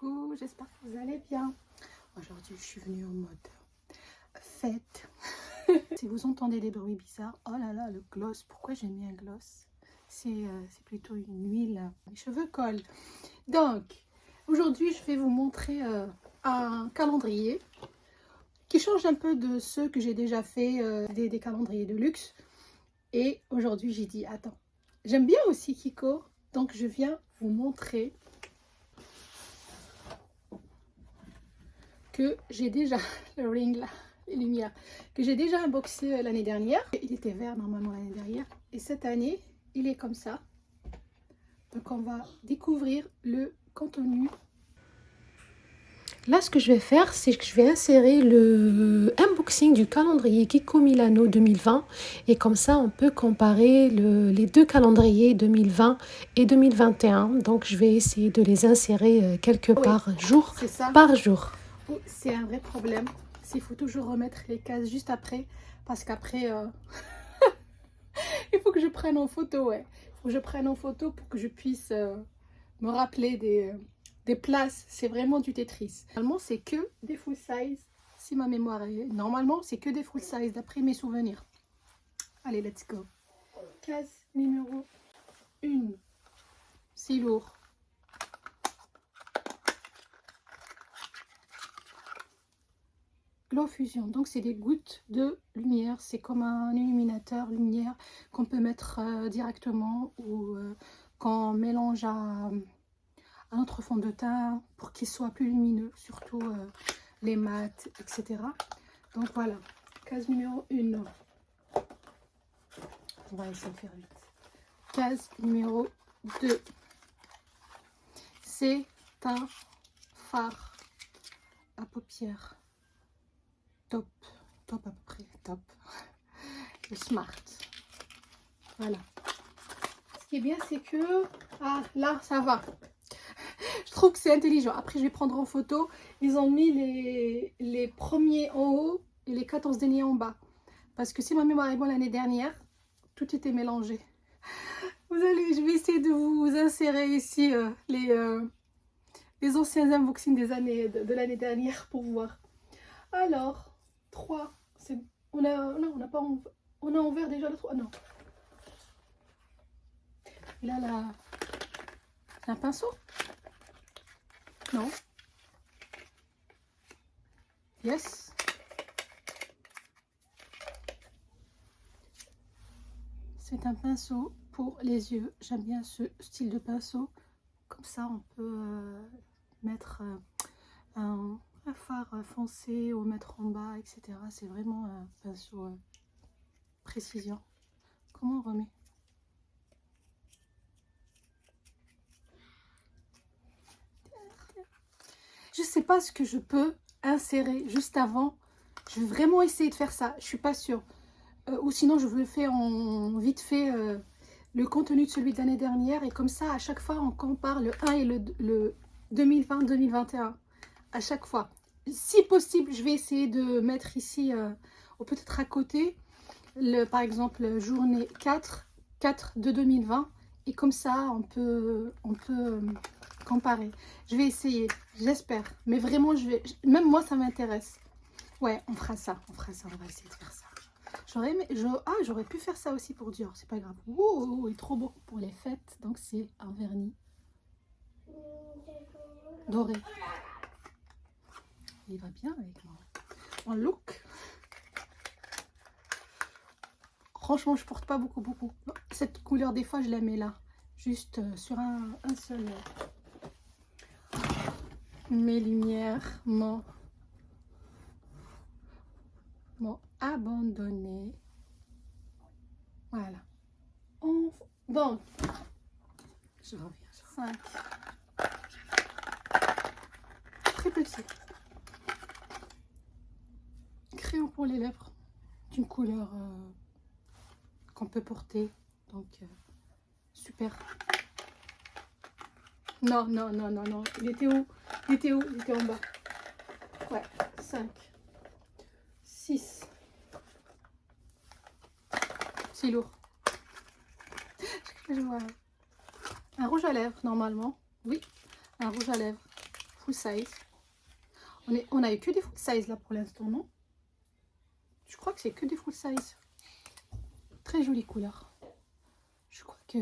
coucou, j'espère que vous allez bien. Aujourd'hui, je suis venue en mode fête. Si vous entendez des bruits bizarres, oh là là, le gloss, pourquoi j'ai mis un gloss? C'est plutôt une huile. Les cheveux collent. Donc, aujourd'hui, je vais vous montrer un calendrier qui change un peu de ceux que j'ai déjà fait, des calendriers de luxe. Et aujourd'hui, j'ai dit, attends, j'aime bien aussi Kiko, donc je viens vous montrer que j'ai déjà le ring là, les lumières, que j'ai déjà unboxé l'année dernière. Il était vert normalement l'année dernière et cette année il est comme ça. Donc on va découvrir le contenu. Là, ce que je vais faire, c'est que je vais insérer le unboxing du calendrier Kiko Milano 2020 et comme ça on peut comparer les deux calendriers 2020 et 2021. Donc je vais essayer de les insérer quelque part, jour par jour. C'est un vrai problème, il faut toujours remettre les cases juste après, parce qu'après il faut que je prenne en photo, ouais. Il faut que je prenne en photo pour que je puisse me rappeler des places. C'est vraiment du Tetris. Normalement c'est que des full size, si ma mémoire est... Normalement c'est que des full size d'après mes souvenirs. Allez, let's go. Case numéro 1, c'est lourd. Glow Fusion, donc c'est des gouttes de lumière, c'est comme un illuminateur lumière qu'on peut mettre directement ou qu'on mélange à notre fond de teint pour qu'il soit plus lumineux, surtout les mats, etc. Donc voilà, case numéro 1. On va essayer de faire vite. Case numéro 2. C'est un fard à paupières. Top à peu près, top. Le Smart. Voilà. Ce qui est bien, c'est que... Ah, là, ça va. Je trouve que c'est intelligent. Après, je vais prendre en photo. Ils ont mis les premiers en haut et les 14 derniers en bas. Parce que si ma mémoire est bonne l'année dernière, tout était mélangé. Je vais essayer de vous insérer ici les anciens unboxings des années de l'année dernière pour voir. Alors, 3. On a ouvert déjà le 3. Non. Il a un pinceau? Non. Yes. C'est un pinceau pour les yeux. J'aime bien ce style de pinceau. Comme ça, on peut mettre un fard foncé ou mettre en bas, etc. C'est vraiment un pinceau précision. Comment on remet? Je sais pas ce que je peux insérer juste avant. Je vais vraiment essayer de faire ça. Je suis pas sûre. Ou sinon, je le fais en vite fait le contenu de celui de l'année dernière. Et comme ça, à chaque fois, on compare le 1 et le 2020-2021. À chaque fois. Si possible, je vais essayer de mettre ici, ou peut-être à côté, par exemple, journée 4 de 2020. Et comme ça, on peut comparer. Je vais essayer, j'espère. Mais vraiment, même moi, ça m'intéresse. Ouais, on fera ça, on va essayer de faire ça. J'aurais pu faire ça aussi pour Dior, c'est pas grave. Wow, il est trop beau pour les fêtes. Donc c'est un vernis doré. Il va bien avec mon look. Franchement, je porte pas beaucoup. Cette couleur, des fois, je la mets là. Juste sur un seul. Mes lumières m'ont abandonné. Voilà. Donc, je reviens. 5. Très petit. Crayon pour les lèvres. D'une couleur qu'on peut porter. Donc, super. Non. Il était où? Il était en bas. Ouais, 5. 6. C'est lourd. Je vois un rouge à lèvres, normalement. Oui, un rouge à lèvres. full size. On a eu que des full size là pour l'instant, non? Je crois que c'est que des full size. Très jolie couleur. Je crois que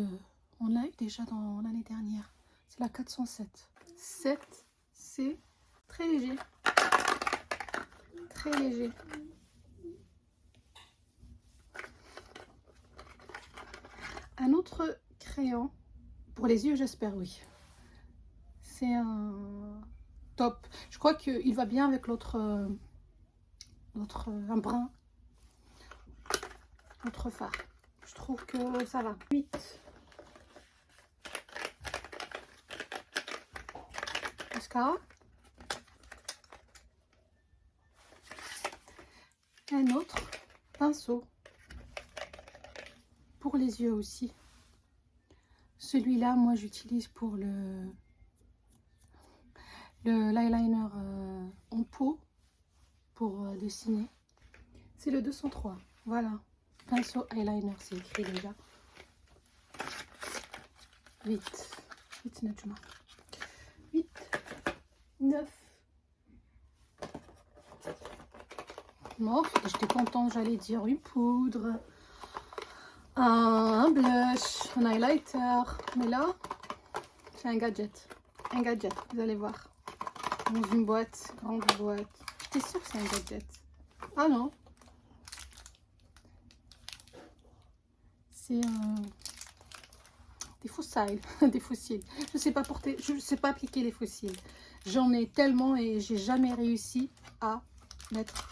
on l'a eu déjà dans l'année dernière. C'est la 407. 7, c'est très léger. Très léger. Un autre crayon pour les yeux, j'espère, oui. C'est un top. Je crois qu'il va bien avec l'autre, un brun, l'autre fard. Je trouve que ça va. 8. Mascara. Un autre pinceau pour les yeux aussi. Celui-là, moi, j'utilise pour l'eyeliner en peau pour dessiner. C'est le 203. Voilà. Pinceau eyeliner, c'est écrit déjà. 8. 8, 9. Bon, j'étais contente, j'allais dire une poudre, un blush, un highlighter. Mais là, c'est un gadget. Un gadget, vous allez voir. Dans une boîte, grande boîte. J'étais sûre que c'est un gadget. Ah non. C'est des fossiles. Des fossiles. Je sais pas porter, je sais pas appliquer les fossiles. J'en ai tellement et j'ai jamais réussi à mettre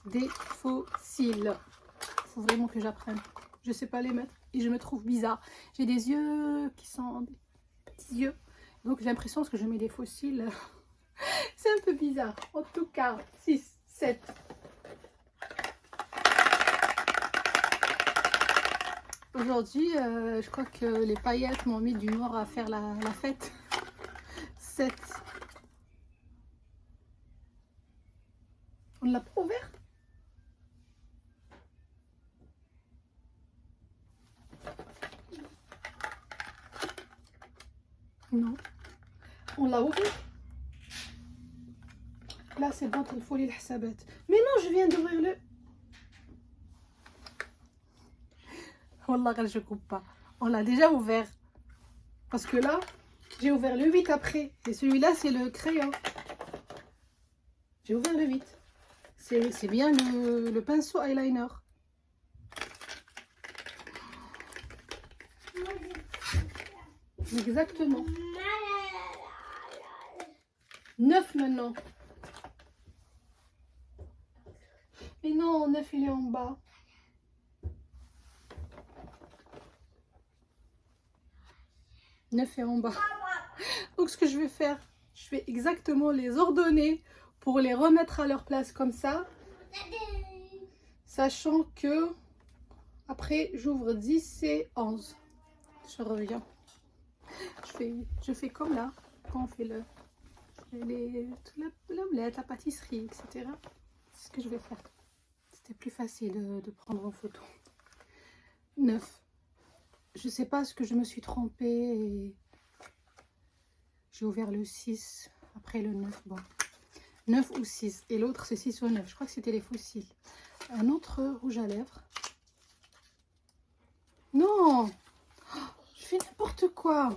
des fossiles. Il faut vraiment que j'apprenne. Je sais pas les mettre et je me trouve bizarre. J'ai des yeux qui sont des petits yeux. Donc j'ai l'impression que je mets des fossiles. C'est un peu bizarre. En tout cas, 6, 7. Aujourd'hui, je crois que les paillettes m'ont mis d'humeur à faire la fête. 7. On ne l'a pas ouvert? Non. On l'a ouvert? Là, c'est bon, il faut les الحسابات. Mais non, je viens d'ouvrir le... Wallah, je coupe pas. On l'a déjà ouvert. Parce que là, j'ai ouvert le 8 après. Et celui-là, c'est le crayon. J'ai ouvert le 8. C'est bien le pinceau eyeliner. Exactement. 9 maintenant. Mais non, 9 il est en bas. Neuf est en bas. Donc ce que je vais faire, je vais exactement les ordonner pour les remettre à leur place comme ça. Sachant que après j'ouvre 10 et 11. Je reviens. Je fais comme là, quand on fait l'omelette, la pâtisserie, etc. C'est ce que je vais faire. C'était plus facile de prendre en photo. 9. Je sais pas ce que je me suis trompée. Et... j'ai ouvert le 6, après le 9. Bon, 9 ou 6. Et l'autre, c'est 6 ou 9. Je crois que c'était les fossiles. Un autre rouge à lèvres. Non! Je fais n'importe quoi.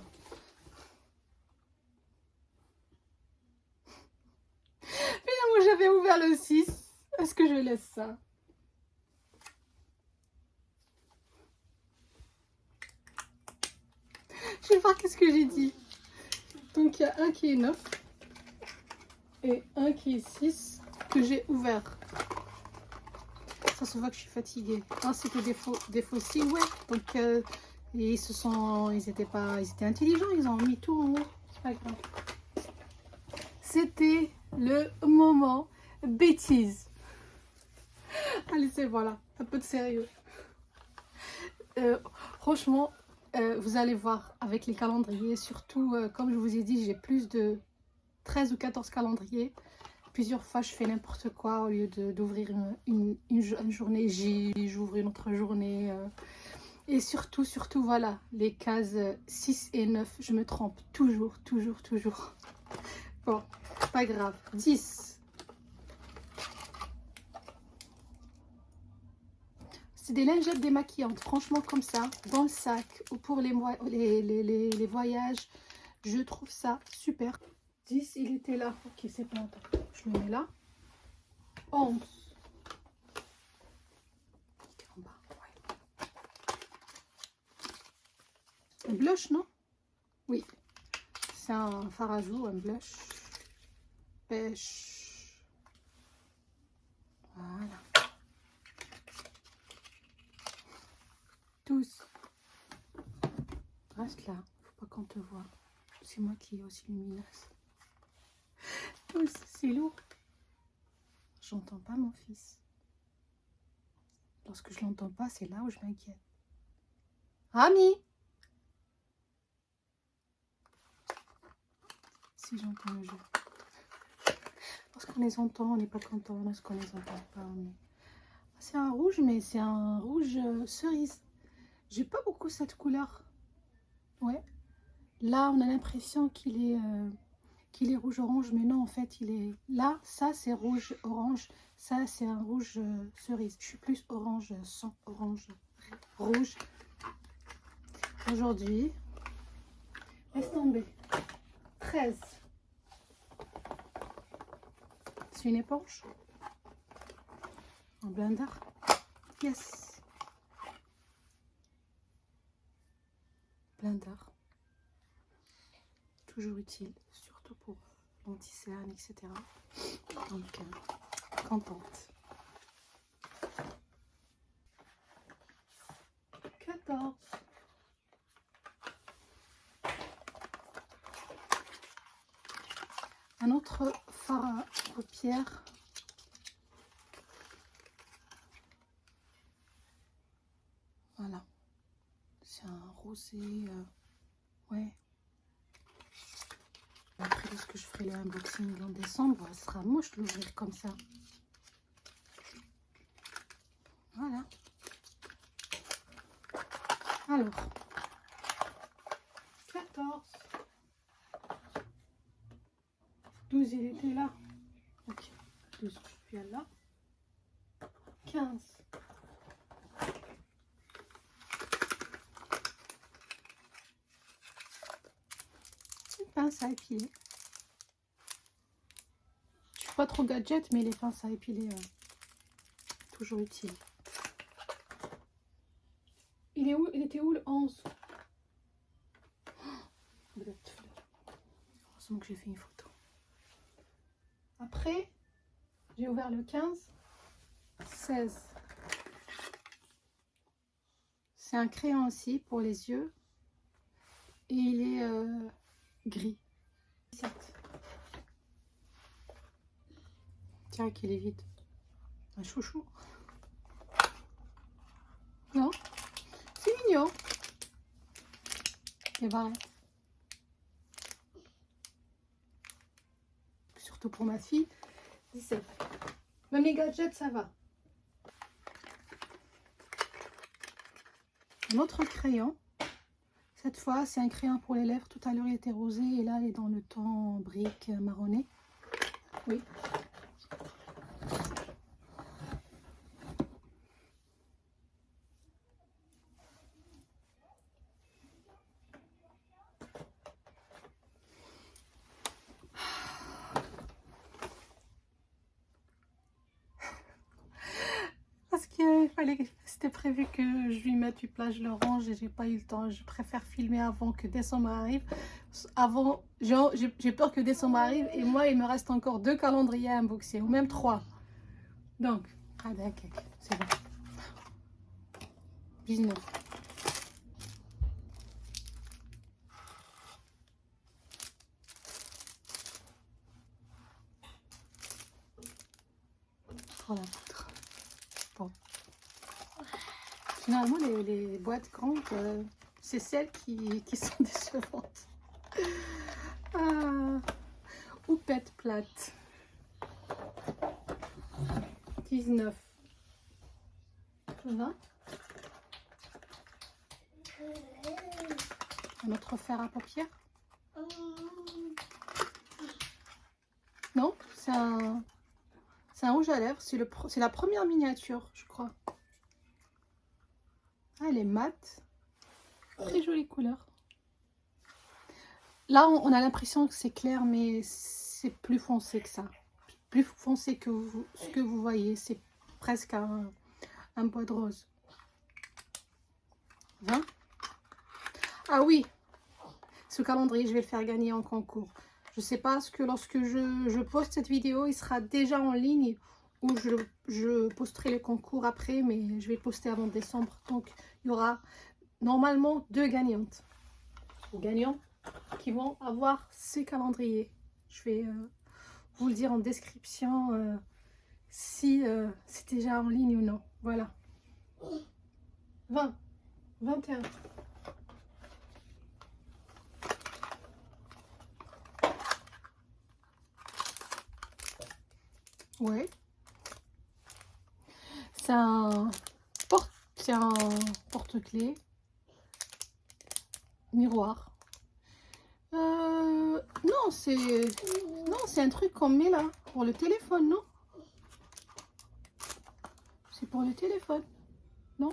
Mais non, moi j'avais ouvert le 6. Est-ce que je laisse ça? Je vais voir qu'est-ce que j'ai dit. Donc il y a un qui est 9 et un qui est 6 que j'ai ouvert. Ça se voit que je suis fatiguée. Ah, c'était des fossiles, ouais. Donc ils étaient intelligents, ils ont mis tout en haut. C'est pas grave. C'était le moment bêtise. Allez, c'est voilà, un peu de sérieux. Franchement, vous allez voir avec les calendriers, surtout comme je vous ai dit, j'ai plus de 13 ou 14 calendriers. Plusieurs fois, je fais n'importe quoi. Au lieu d'ouvrir une journée J, j'ouvre une autre journée. Et surtout, voilà, les cases 6 et 9, je me trompe toujours. Bon, pas grave. 10. C'est des lingettes démaquillantes, franchement, comme ça, dans le sac ou pour les voyages. Je trouve ça super. 10, il était là. Ok, c'est bon. Attends, je le mets là. 11. En bas, ouais. Un blush, non? Oui. C'est un fard à joues, un blush. Pêche. Voilà. 12. Reste là. Faut pas qu'on te voit. C'est moi qui est aussi lumineuse. 12. C'est lourd. J'entends pas mon fils. Lorsque je l'entends pas, c'est là où je m'inquiète. Rami! Si j'entends le jeu. Lorsqu'on les entend, on n'est pas content. Lorsqu'on les entend pas, on est... C'est un rouge, mais c'est un rouge cerise. J'ai pas beaucoup cette couleur. Ouais. Là, on a l'impression qu'il est rouge-orange, mais non, en fait, il est... Là, ça, c'est rouge-orange. Ça, c'est un rouge cerise. Je suis plus orange, sans orange, rouge. Aujourd'hui, laisse tomber. 13. C'est une éponge. En blender. Yes. Blender. Toujours utile, surtout pour l'anti-cerne, etc. Donc, contente. 14. Un autre fard à paupières. Voilà. C'est un rosé. Ouais. Après, lorsque je ferai le unboxing en décembre, ce sera moche de l'ouvrir comme ça. Voilà. Alors. 14. 12, il était là. Ok. 12, je suis là. 15. Une pince à épiler. Je suis pas trop gadget, mais les pinces à épiler, toujours utile. Il est où? Il était où le 11? Heureusement que j'ai fait une photo. Après, j'ai ouvert le 15. 16. C'est un crayon aussi pour les yeux. Et il est gris. 17. Tiens, qu'il est vide. Un chouchou. Non, c'est mignon. Et voilà. Surtout pour ma fille. 17. Même les gadgets, ça va. Un autre crayon. Cette fois, c'est un crayon pour les lèvres. Tout à l'heure, il était rosé et là, il est dans le ton brique marronné. Oui. Parce que c'était prévu que je lui mette du plage l'orange et j'ai pas eu le temps. Je préfère filmer avant que décembre arrive. Avant, j'ai peur que décembre arrive et moi il me reste encore 2 calendriers à unboxer ou même 3. Donc, c'est bon. 19. Voilà. Bon. Généralement, les boîtes grandes, c'est celles qui sont décevantes. Houppette plate. 19. 20. Un autre fer à paupières. Non, c'est un rouge à lèvres. C'est la première miniature, je crois. Ah, elle est mate. Très jolie couleur. Là, on a l'impression que c'est clair, mais c'est plus foncé que ça. Plus foncé que ce que vous voyez. C'est presque un bois de rose. 20. Ah oui, ce calendrier, je vais le faire gagner en concours. Je sais pas ce que lorsque je poste cette vidéo, il sera déjà en ligne ou je posterai le concours après, mais je vais poster avant décembre. Donc, il y aura normalement 2 gagnantes ou gagnants qui vont avoir ce calendrier. Je vais vous le dire en description si c'est déjà en ligne ou non. Voilà. 20, 21. Ouais. C'est un porte-clés miroir. Non, c'est un truc qu'on met là pour le téléphone, non? C'est pour le téléphone, non?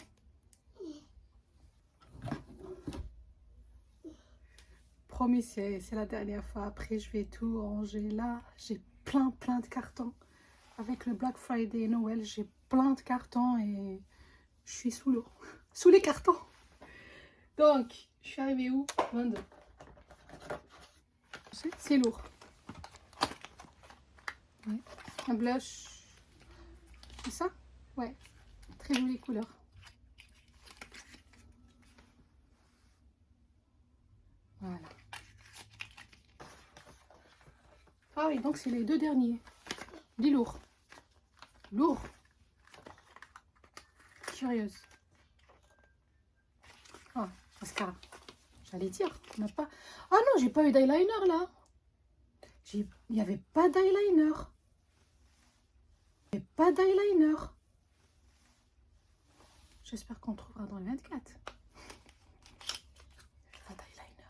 Promis, c'est la dernière fois. Après, je vais tout ranger là. J'ai plein de cartons. Avec le Black Friday et Noël, j'ai plein de cartons et je suis sous l'eau. Sous les cartons. Donc, je suis arrivée où? 22. C'est lourd. Ouais. Un blush. C'est ça? Ouais. Très jolie couleur. Voilà. Ah oui, donc c'est les 2 derniers. Dis lourd. Lourd. Curieuse. Ah, mascara. J'allais dire, on n'a pas... Ah non, j'ai pas eu d'eyeliner là. Il n'y avait pas d'eyeliner. Il n'y avait pas d'eyeliner. J'espère qu'on trouvera dans le 24. Pas d'eyeliner.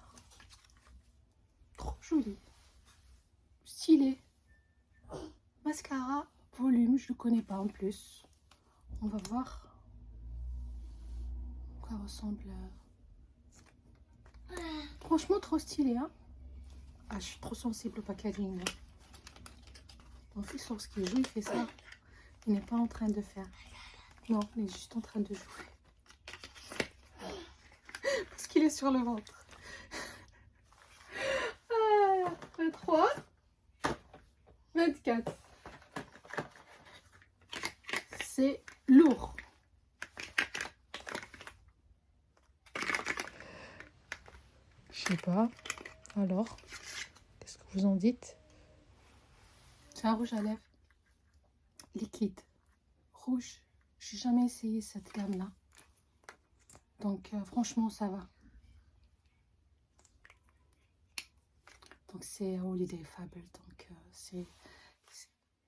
Trop joli. Stylé. Mascara, volume, je ne le connais pas en plus. On va voir. Quoi ressemble. Franchement, trop stylé. Hein. Ah, je suis trop sensible au packaging. Hein. Mon fils, lorsqu'il joue, il fait ça. Il n'est pas en train de faire. Non, il est juste en train de jouer. Parce qu'il est sur le ventre. Ah, 23. 24. C'est lourd. Je sais pas. Alors, qu'est-ce que vous en dites? C'est un rouge à lèvres. Liquide. Rouge. J'ai jamais essayé cette gamme-là. Donc, franchement, ça va. Donc, c'est Holiday Fable. Donc, c'est...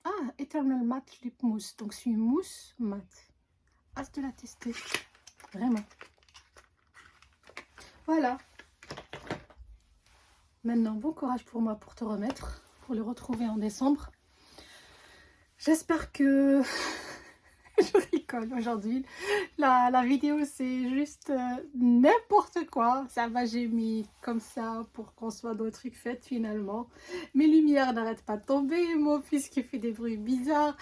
Ah, Eternal Matte Lip Mousse. Donc, c'est une mousse matte. Hâte de la tester. Vraiment. Voilà. Maintenant, bon courage pour moi pour te remettre. Pour le retrouver en décembre. J'espère que... Je rigole aujourd'hui. La vidéo, c'est juste n'importe quoi. Ça va, j'ai mis comme ça pour qu'on soit dans le truc fait finalement. Mes lumières n'arrêtent pas de tomber. Mon fils qui fait des bruits bizarres.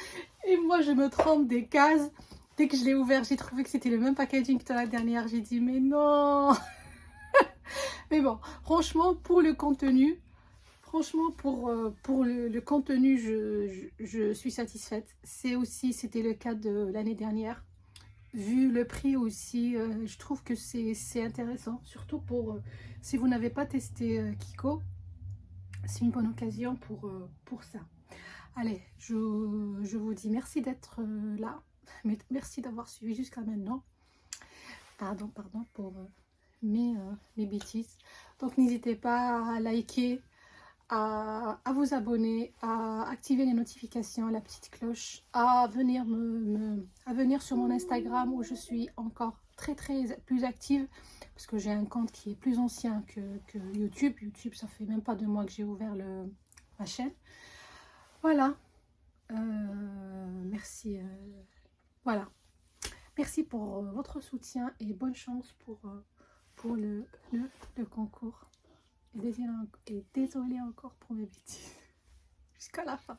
Et moi, je me trompe des cases. Dès que je l'ai ouvert, j'ai trouvé que c'était le même packaging que la dernière. J'ai dit, mais non. Mais bon, franchement, pour le contenu... Franchement, pour le contenu, je suis satisfaite. C'était le cas de l'année dernière. Vu le prix aussi, je trouve que c'est intéressant. Surtout pour, si vous n'avez pas testé Kiko, c'est une bonne occasion pour ça. Allez, je vous dis merci d'être là. Merci d'avoir suivi jusqu'à maintenant. Pardon pour mes bêtises. Donc, n'hésitez pas à liker, à vous abonner, à activer les notifications, la petite cloche, à venir sur mon Instagram où je suis encore très plus active parce que j'ai un compte qui est plus ancien que YouTube. YouTube, ça fait même pas 2 mois que j'ai ouvert ma chaîne. Voilà. Merci. Voilà. Merci pour votre soutien et bonne chance pour le concours. Et désolé encore pour mes bêtises. Jusqu'à la fin.